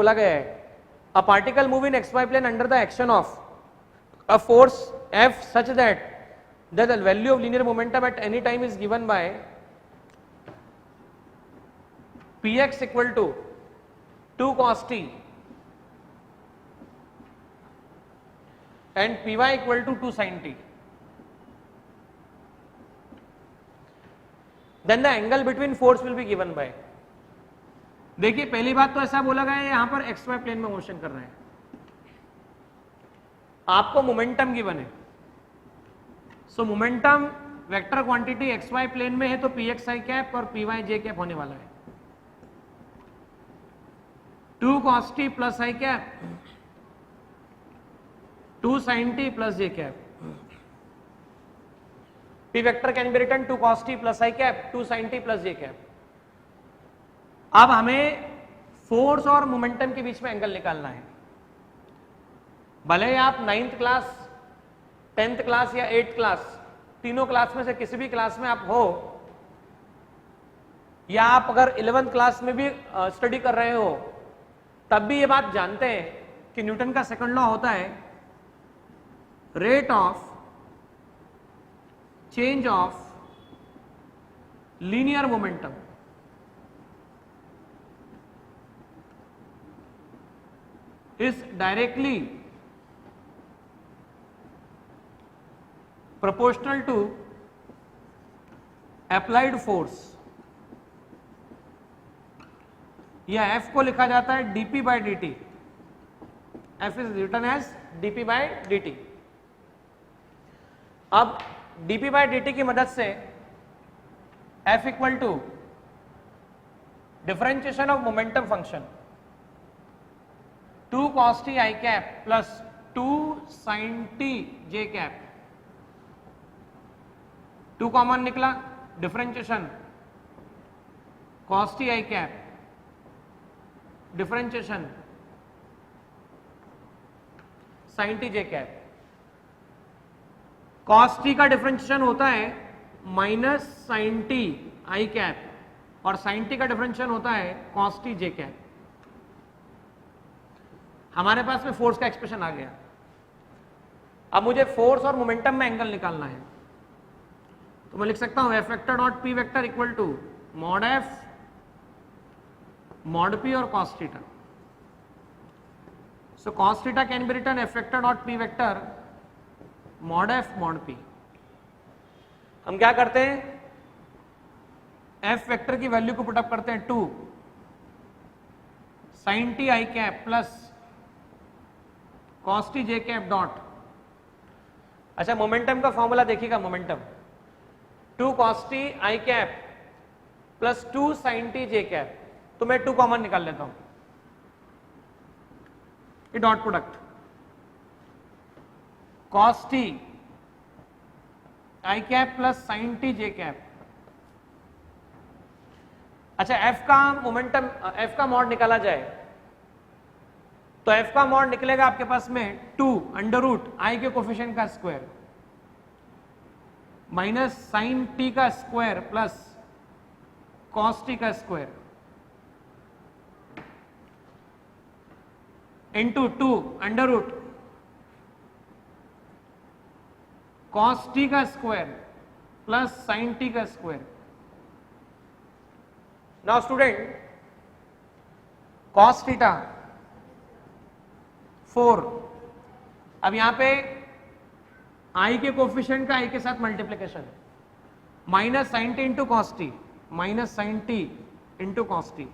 बोला गया है a particle move in x y plane under the action of a force F such that the value of linear momentum at any time is given by Px equal to 2 cos t and Py equal to 2 sin t. Then the angle between force will be given by. देखिए पहली बात तो ऐसा बोला गया है यहां पर एक्स वाई प्लेन में मोशन कर रहे हैं, आपको मोमेंटम गिवन है. So momentum vector quantity x y plane में है तो पी एक्स आई कैप और पी वाई जे कैप होने वाला है. 2 cos t plus i cap 2 sin t plus j cap. P vector can be written 2 cos t plus i cap 2 sin t plus j cap. अब हमें force और momentum के बीच में angle निकालना है. भले ही आप 9th क्लास 10th क्लास या 8th क्लास तीनों क्लास में से किसी भी क्लास में आप हो, या आप अगर 11th क्लास में भी स्टडी कर रहे हो, तब भी ये बात जानते हैं कि न्यूटन का सेकंड लॉ होता है rate of change of linear momentum is directly proportional to applied force. या F को लिखा जाता है dp by dt. F is written as dp by dt. अब dp by dt की मदद से F equal to differentiation of momentum function 2 cos t i cap plus 2 sin t j cap. 2 common निकला, differentiation cos t i cap differentiation sin t j cap. cos t का differentiation होता है minus sin t i cap और sin t का differentiation होता है cos t j cap. हमारे पास में फोर्स का एक्सप्रेशन आ गया. अब मुझे फोर्स और मोमेंटम में एंगल निकालना है, तो मैं लिख सकता हूं F vector dot P vector equal to mod F mod P और cos theta. So cos theta can be written F vector dot P vector mod F mod P. हम क्या करते हैं, एफ वेक्टर की वैल्यू को put up करते हैं 2 sin t i cap plus cos t j cap dot. अच्छा, momentum का फॉर्मूला देखिएगा. Momentum 2 cos t i cap plus 2 sin t j cap. तो मैं 2 कॉमन निकाल लेता हूं. ये dot product cos t i cap plus sin t j cap. अच्छा, f का मोमेंटम f का मॉड निकाला जाए तो f का मॉड निकलेगा आपके पास में 2 अंडर रूट i के कोफिशिएंट का स्क्वायर माइनस sin t का स्क्वायर प्लस cos t का square into 2 under root cos t का स्क्वायर प्लस sin t का square. Now student, cos theta 4. अब यहां पे i के कोफिशिएंट का i के साथ multiplication minus sine t into cos t minus sine t into cos t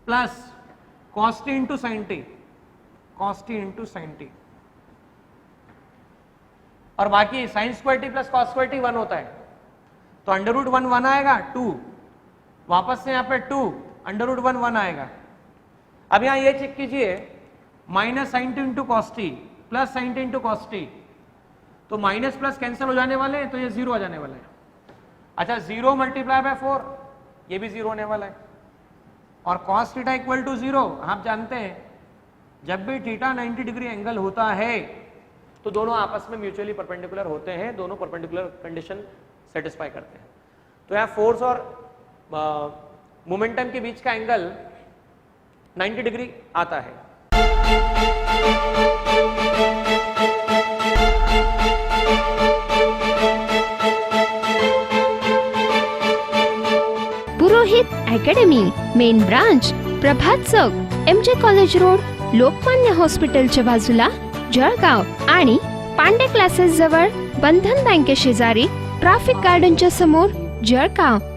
plus cos t into sine t cos t into sine t. और बाकी sine square t plus cos square t 1 होता है, तो under root 1 1 आएगा, 2 वापस से यहां पे 2 अंडर रूट 1 1 आएगा. अब यहां ये चेक कीजिए minus sine t into cos t plus sine t into cos t, तो माइनस प्लस कैंसिल हो जाने वाले हैं, तो ये 0 आ जाने वाला है. अच्छा, 0 मल्टीप्लाई बाय 4 ये भी 0 होने वाला है. और कॉस थीटा इक्वल टू 0, आप जानते हैं जब भी थीटा 90 डिग्री एंगल होता है तो दोनों आपस में म्यूचुअली परपेंडिकुलर होते हैं, दोनों परपेंडिकुलर कंडीशन सेटिस्फाई करते हैं. तो यहाँ फोर्स और मोमेंटम के बीच का एंगल 90 डिग्री आता है। पुरोहित अकॅडमी, मेन ब्रांच, प्रभात चौक, MJ कॉलेज रोड, लोकमान्य हॉस्पिटलच्या बाजूला, जळगाव आणि पांडे क्लासेस जवळ, बंधन बँके शेजारी, ट्रॅफिक गार्डनच्या समोर, जळगाव।